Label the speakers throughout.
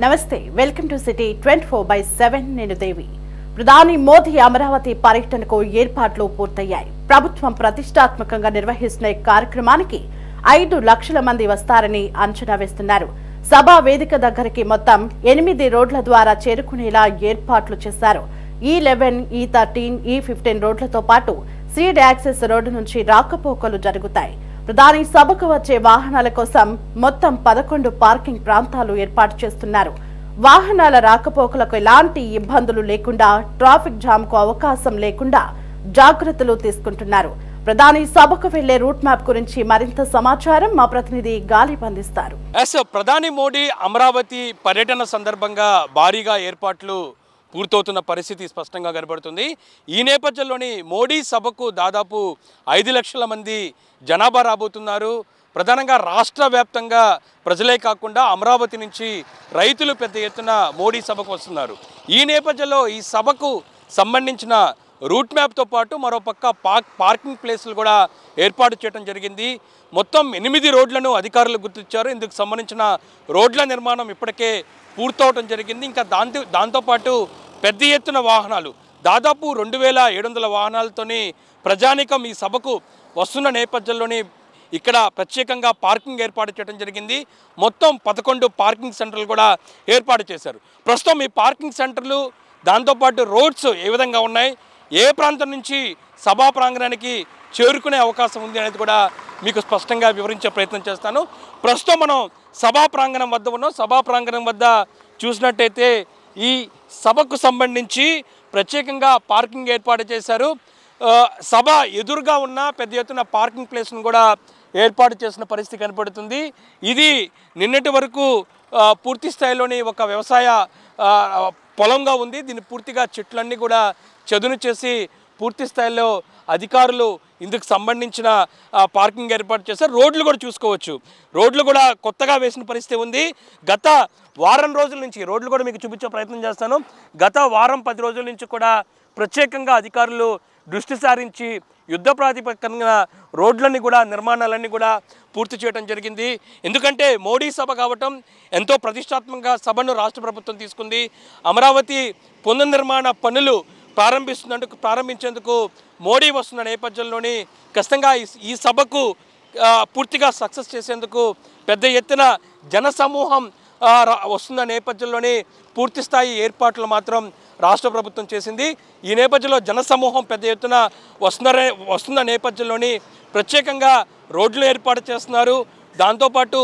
Speaker 1: నమస్తే welcome to city 24/7 నేను దేవి. ప్రధాని మోదీ అమరావతి పర్యటనకు ఏర్పాట్లు పూర్తయ్యాయి. ప్రభుత్వం ప్రతిష్టాత్మకంగా నిర్వహిస్తున్న కార్యక్రమానికి 5 లక్షల మంది వస్తారని అంచనా వేస్తున్నారు. సభా వేదిక దగ్గరికి మొత్తం 8 రోడ్ల ద్వారా చేరుకునేలా ఏర్పాట్లు చేశారు. E11, E13, E15 రోడ్లతో పాటు సీడ్ యాక్సెస్ రోడ్డు నుంచి రాకపోకలు జరుగుతాయి. ప్రధాని సభకు వచ్చే వాహనాల కోసం మొత్తం 11 పార్కింగ్ ప్రాంతాలు ఏర్పాటు చేస్తున్నారు. వాహనాల రాకపోకలకు ఎలాంటి ఇబ్బందులు లేకుండా, ట్రాఫిక్ జామ్ కు అవకాశం లేకుండా జాగ్రత్తలు తీసుకుంటున్నారు. ప్రధాని సభకు వెళ్లే రూట్ మ్యాప్ గురించి మరింత సమాచారం మా ప్రతినిధి గాలిబ్ అందిస్తారు.
Speaker 2: ప్రధాని మోడీ అమరావతి పర్యటన సందర్భంగా భారీగా ఏర్పాట్లు పూర్తవుతున్న పరిస్థితి స్పష్టంగా కనబడుతుంది. ఈ నేపథ్యంలోని మోడీ సభకు దాదాపు 5 లక్షల మంది జనాభా రాబోతున్నారు. ప్రధానంగా రాష్ట్ర వ్యాప్తంగా ప్రజలే కాకుండా అమరావతి నుంచి రైతులు పెద్ద ఎత్తున మోడీ సభకు వస్తున్నారు. ఈ నేపథ్యంలో ఈ సభకు సంబంధించిన రూట్ మ్యాప్తో పాటు మరోపక్క పార్కింగ్ ప్లేసులు కూడా ఏర్పాటు చేయడం జరిగింది. మొత్తం 8 రోడ్లను అధికారులు గుర్తించారు. ఇందుకు సంబంధించిన రోడ్ల నిర్మాణం ఇప్పటికే పూర్తవడం జరిగింది. ఇంకా దాంతోపాటు పెద్ద ఎత్తున వాహనాలు దాదాపు 2700 వాహనాలతోని ప్రజానికం ఈ సభకు వస్తున్న నేపథ్యంలోని ఇక్కడ ప్రత్యేకంగా పార్కింగ్ ఏర్పాటు చేయడం జరిగింది. మొత్తం 11 పార్కింగ్ సెంటర్లు కూడా ఏర్పాటు చేశారు. ప్రస్తుతం ఈ పార్కింగ్ సెంటర్లు దాంతోపాటు రోడ్స్ ఏ విధంగా ఉన్నాయి, ఏ ప్రాంతం నుంచి సభా ప్రాంగణానికి చేరుకునే అవకాశం ఉంది అనేది కూడా మీకు స్పష్టంగా వివరించే ప్రయత్నం చేస్తాను. ప్రస్తుతం మనం సభా ప్రాంగణం వద్ద ఉన్నాం. సభా ప్రాంగణం వద్ద చూసినట్టయితే ఈ సభకు సంబంధించి ప్రత్యేకంగా పార్కింగ్ ఏర్పాటు చేశారు. సభ ఎదురుగా ఉన్న పెద్ద ఎత్తున పార్కింగ్ ప్లేస్ను కూడా ఏర్పాటు చేసిన పరిస్థితి కనపడుతుంది. ఇది నిన్నటి వరకు పూర్తి స్థాయిలోని ఒక వ్యవసాయ పొలంగా ఉంది. దీన్ని పూర్తిగా చెట్లన్నీ కూడా చదును చేసి పూర్తి స్థాయిలో అధికారులు ఇందుకు సంబంధించిన పార్కింగ్ ఏర్పాటు చేశారు. రోడ్లు కూడా చూసుకోవచ్చు. రోడ్లు కూడా కొత్తగా వేసిన పరిస్థితి ఉంది. గత వారం రోజుల నుంచి రోడ్లు కూడా మీకు చూపించే ప్రయత్నం చేస్తాను. గత వారం 10 రోజుల నుంచి కూడా ప్రత్యేకంగా అధికారులు దృష్టి సారించి యుద్ధ ప్రాతిపదికన రోడ్లన్నీ కూడా నిర్మాణాలన్నీ కూడా పూర్తి చేయడం జరిగింది. ఎందుకంటే మోడీ సభ కావటం ఎంతో ప్రతిష్టాత్మకంగా సభను రాష్ట్ర ప్రభుత్వం తీసుకుంది. అమరావతి పునర్నిర్మాణ పనులు ప్రారంభించేందుకు మోడీ వస్తున్న నేపథ్యంలోని ఖచ్చితంగా ఈ సభకు పూర్తిగా సక్సెస్ చేసేందుకు పెద్ద ఎత్తున జనసమూహం వస్తున్న నేపథ్యంలోని పూర్తి స్థాయి ఏర్పాట్లు మాత్రం రాష్ట్ర ప్రభుత్వం చేసింది. ఈ నేపథ్యంలో జనసమూహం పెద్ద ఎత్తున వస్తున్న నేపథ్యంలోని ప్రత్యేకంగా రోడ్లు ఏర్పాటు చేస్తున్నారు. దాంతోపాటు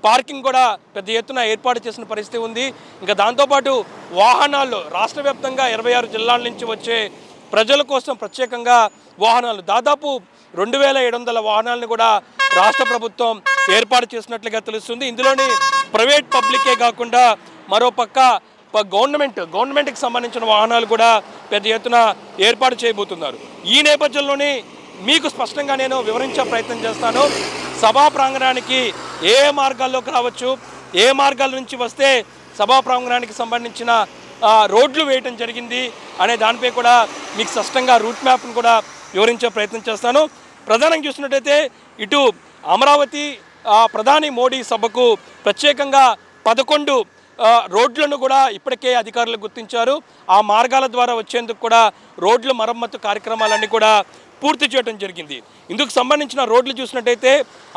Speaker 2: పార్కింగ్ కూడా పెద్ద ఎత్తున ఏర్పాటు చేసిన పరిస్థితి ఉంది. ఇంకా దాంతోపాటు వాహనాల్లో రాష్ట్ర వ్యాప్తంగా 26 జిల్లాల నుంచి వచ్చే ప్రజల కోసం ప్రత్యేకంగా వాహనాలు దాదాపు 2700 వాహనాలను కూడా రాష్ట్ర ప్రభుత్వం ఏర్పాటు చేసినట్లుగా తెలుస్తుంది. ఇందులోని ప్రైవేట్ పబ్లికే కాకుండా మరోపక్క గవర్నమెంట్కి సంబంధించిన వాహనాలు కూడా పెద్ద ఎత్తున ఏర్పాటు చేయబోతున్నారు. ఈ నేపథ్యంలోని మీకు స్పష్టంగా నేను వివరించే ప్రయత్నం చేస్తాను. సభా ప్రాంగణానికి ఏ మార్గాల్లోకి రావచ్చు, ఏ మార్గాల నుంచి వస్తే సభా ప్రాంగణానికి సంబంధించిన రోడ్లు వేయటం జరిగింది అనే దానిపై కూడా మీకు స్పష్టంగా రూట్ మ్యాప్ను కూడా వివరించే ప్రయత్నం చేస్తాను. ప్రధానంగా చూసినట్టయితే ఇటు అమరావతి ప్రధాని మోడీ సభకు ప్రత్యేకంగా 11 రోడ్లను కూడా ఇప్పటికే అధికారులు గుర్తించారు. ఆ మార్గాల ద్వారా వచ్చేందుకు కూడా రోడ్ల మరమ్మతు కార్యక్రమాలన్నీ కూడా పూర్తి చేయడం జరిగింది. ఇందుకు సంబంధించిన రోడ్లు చూసినట్టయితే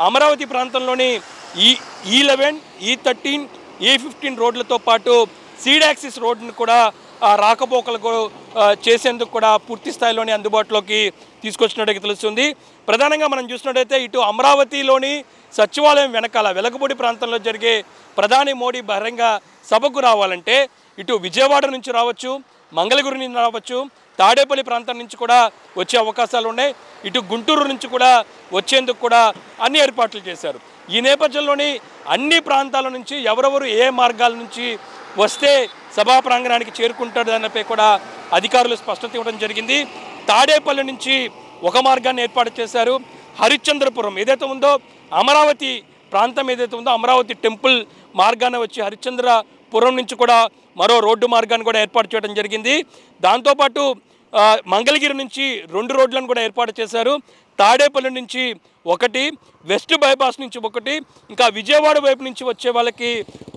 Speaker 2: అమరావతి ప్రాంతంలోని E11, E13, E15 రోడ్లతో పాటు సీడ్ యాక్సిస్ రోడ్డును కూడా రాకపోకలకు చేసేందుకు కూడా పూర్తి స్థాయిలోని అందుబాటులోకి తీసుకొచ్చినట్టుగా తెలుస్తుంది. ప్రధానంగా మనం చూసినట్టయితే ఇటు అమరావతిలోని సచివాలయం వెనకాల వెలగపూడి ప్రాంతంలో జరిగే ప్రధాని మోడీ బహిరంగ సభకు రావాలంటే ఇటు విజయవాడ నుంచి రావచ్చు, మంగళగిరి నుంచి రావచ్చు, తాడేపల్లి ప్రాంతం నుంచి కూడా వచ్చే అవకాశాలు ఉన్నాయి. ఇటు గుంటూరు నుంచి కూడా వచ్చేందుకు కూడా అన్ని ఏర్పాట్లు చేశారు. ఈ నేపథ్యంలోని అన్ని ప్రాంతాల నుంచి ఎవరెవరు ఏ మార్గాల నుంచి వస్తే సభా ప్రాంగణానికి చేరుకుంటారు దానిపై కూడా అధికారులు స్పష్టత ఇవ్వడం జరిగింది. తాడేపల్లి నుంచి ఒక మార్గాన్ని ఏర్పాటు చేశారు. హరిశ్చంద్రపురం ఏదైతే ఉందో అమరావతి ప్రాంతం ఏదైతే ఉందో అమరావతి టెంపుల్ మార్గాన్ని వచ్చి హరిశ్చంద్రపురం నుంచి కూడా మరో రోడ్డు మార్గాన్ని కూడా ఏర్పాటు చేయడం జరిగింది. దాంతోపాటు మంగళగిరి నుంచి 2 రోడ్లను కూడా ఏర్పాటు చేశారు. తాడేపల్లి నుంచి 1, వెస్ట్ బైపాస్ నుంచి 1, ఇంకా విజయవాడ వైపు నుంచి వచ్చే వాళ్ళకి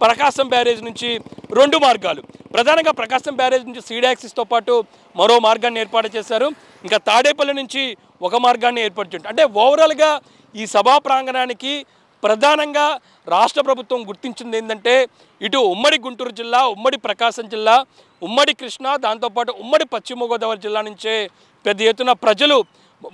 Speaker 2: ప్రకాశం బ్యారేజ్ నుంచి 2 మార్గాలు. ప్రధానంగా ప్రకాశం బ్యారేజ్ నుంచి సీడ్ యాక్సిస్తో పాటు మరో మార్గాన్ని ఏర్పాటు చేశారు. ఇంకా తాడేపల్లి నుంచి 1 మార్గాన్ని ఏర్పాటు చేయండి. అంటే ఓవరాల్గా ఈ సభా ప్రాంగణానికి ప్రధానంగా రాష్ట్ర ప్రభుత్వం గుర్తించింది ఏంటంటే ఇటు ఉమ్మడి గుంటూరు జిల్లా, ఉమ్మడి ప్రకాశం జిల్లా, ఉమ్మడి కృష్ణా, దాంతోపాటు ఉమ్మడి పశ్చిమ గోదావరి జిల్లా నుంచే పెద్ద ఎత్తున ప్రజలు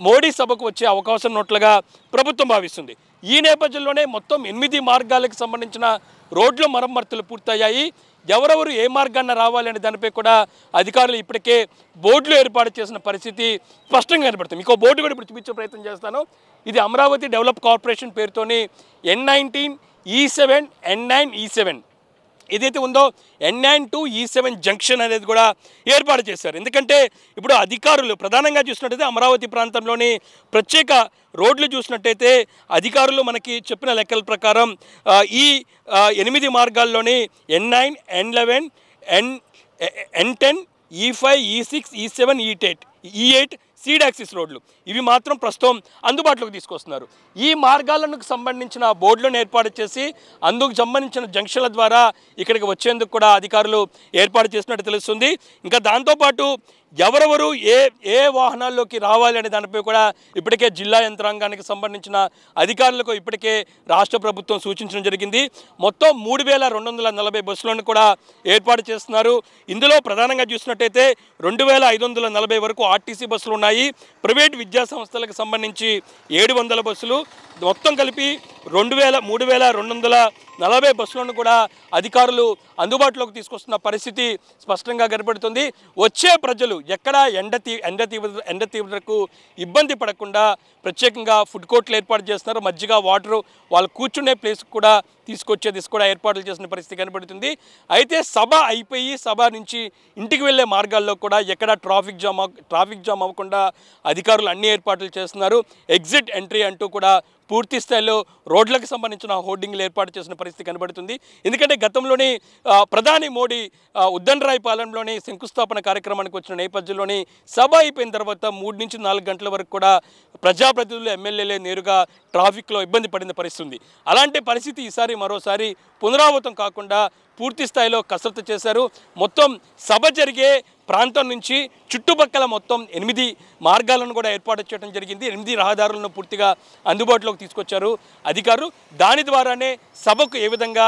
Speaker 2: మోడీ సభకు వచ్చే అవకాశం ఉన్నట్లుగా ప్రభుత్వం భావిస్తుంది. ఈ నేపథ్యంలోనే మొత్తం 8 మార్గాలకు సంబంధించిన రోడ్ల మరమ్మతులు పూర్తయ్యాయి. ఎవరెవరు ఏ మార్గాన్ని రావాలనే దానిపై కూడా అధికారులు ఇప్పటికే బోర్డులు ఏర్పాటు చేసిన పరిస్థితి స్పష్టంగా కనబడుతుంది. ఇంకో బోర్డు కూడా ఇప్పుడు చూపించే ప్రయత్నం చేస్తాను. ఇది అమరావతి డెవలప్ కార్పొరేషన్ పేరుతోని N19, E7, N9, E7 ఏదైతే ఉందో N9 to E7 జంక్షన్ అనేది కూడా ఏర్పాటు చేశారు. ఎందుకంటే ఇప్పుడు అధికారులు ప్రధానంగా చూసినట్టయితే అమరావతి ప్రాంతంలోని ప్రత్యేక రోడ్లు చూసినట్టయితే అధికారులు మనకి చెప్పిన లెక్కల ప్రకారం ఈ 8 మార్గాల్లోని N9, N11, N10, E5, E6, E7, E8 seed axis రోడ్లు ఇవి మాత్రం ప్రస్తుతం అందుబాటులోకి తీసుకొస్తున్నారు. ఈ మార్గాలకు సంబంధించిన బోర్డులను ఏర్పాటు చేసి అందుకు సంబంధించిన జంక్షన్ల ద్వారా ఇక్కడికి వచ్చేందుకు కూడా అధికారులు ఏర్పాటు చేసినట్టు తెలుస్తుంది. ఇంకా దాంతోపాటు ఎవరెవరు ఏ వాహనాల్లోకి రావాలి అనే దానిపై కూడా ఇప్పటికే జిల్లా యంత్రాంగానికి సంబంధించిన అధికారులకు ఇప్పటికే రాష్ట్ర ప్రభుత్వం సూచించడం జరిగింది. మొత్తం 3240 బస్సులను కూడా ఏర్పాటు చేస్తున్నారు. ఇందులో ప్రధానంగా చూసినట్టయితే 2540 వరకు ఆర్టీసీ బస్సులు ఉన్నాయి. ప్రైవేట్ విద్యా సంస్థలకు సంబంధించి 700 బస్సులు, మొత్తం కలిపి 3240 బస్సులను కూడా అధికారులు అందుబాటులోకి తీసుకొస్తున్న పరిస్థితి స్పష్టంగా కనబడుతుంది. వచ్చే ప్రజలు ఎక్కడ ఎండ తీవ్రతకు ఇబ్బంది పడకుండా ప్రత్యేకంగా ఫుడ్ కోర్టులు ఏర్పాటు చేస్తున్నారు. మజ్జిగ, వాటరు వాళ్ళు కూర్చునే ప్లేస్ కూడా తీసుకొచ్చేది కూడా ఏర్పాట్లు చేసిన పరిస్థితి కనబడుతుంది. అయితే సభ అయిపోయి సభ నుంచి ఇంటికి వెళ్ళే మార్గాల్లో కూడా ఎక్కడ ట్రాఫిక్ జామ్ అవ్వకుండా అధికారులు అన్ని ఏర్పాట్లు చేస్తున్నారు. ఎగ్జిట్ ఎంట్రీ అంటూ కూడా పూర్తి స్థాయిలో రోడ్లకు సంబంధించిన హోర్డింగ్లు ఏర్పాటు చేసిన పరిస్థితి కనబడుతుంది. ఎందుకంటే గతంలోని ప్రధాని మోడీ ఉద్దనరాయ్ పాలెంలోని శంకుస్థాపన కార్యక్రమానికి వచ్చిన నేపథ్యంలోని సభ అయిపోయిన తర్వాత 3 నుంచి 4 గంటల వరకు కూడా ప్రజాప్రతినిధులు, ఎమ్మెల్యేలే నేరుగా ట్రాఫిక్లో ఇబ్బంది పడిన పరిస్థితి ఉంది. అలాంటి పరిస్థితి ఈసారి మరోసారి పునరావృతం కాకుండా పూర్తి స్థాయిలో కసరత్తు చేశారు. మొత్తం సభ జరిగే ప్రాంతం నుంచి చుట్టుపక్కల మొత్తం 8 మార్గాలను కూడా ఏర్పాటు చేయడం జరిగింది. 8 రహదారులను పూర్తిగా అందుబాటులోకి తీసుకొచ్చారు అధికారులు. దాని ద్వారానే సభకు ఏ విధంగా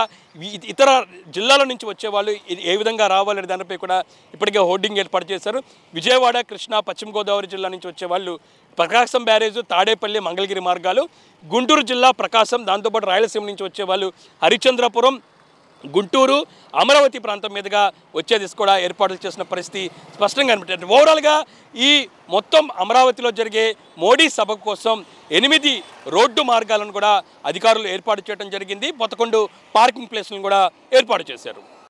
Speaker 2: ఇతర జిల్లాల నుంచి వచ్చేవాళ్ళు ఏ విధంగా రావాలనే దానిపై కూడా ఇప్పటికే హోర్డింగ్ ఏర్పాటు చేశారు. విజయవాడ, కృష్ణా, పశ్చిమ గోదావరి జిల్లా నుంచి వచ్చేవాళ్ళు ప్రకాశం బ్యారేజ్, తాడేపల్లి, మంగళగిరి మార్గాలు, గుంటూరు జిల్లా ప్రకాశం, దాంతోపాటు రాయలసీమ నుంచి వచ్చేవాళ్ళు హరిశ్చంద్రపురం, గుంటూరు, అమరావతి ప్రాంతం మీదుగా వచ్చేది కూడా ఏర్పాట్లు చేసిన పరిస్థితి స్పష్టంగా కనిపించింది. ఓవరాల్గా ఈ మొత్తం అమరావతిలో జరిగే మోడీ సభ కోసం 8 రోడ్డు మార్గాలను కూడా అధికారులు ఏర్పాటు చేయడం జరిగింది. 11 పార్కింగ్ ప్లేస్లను కూడా ఏర్పాటు చేశారు.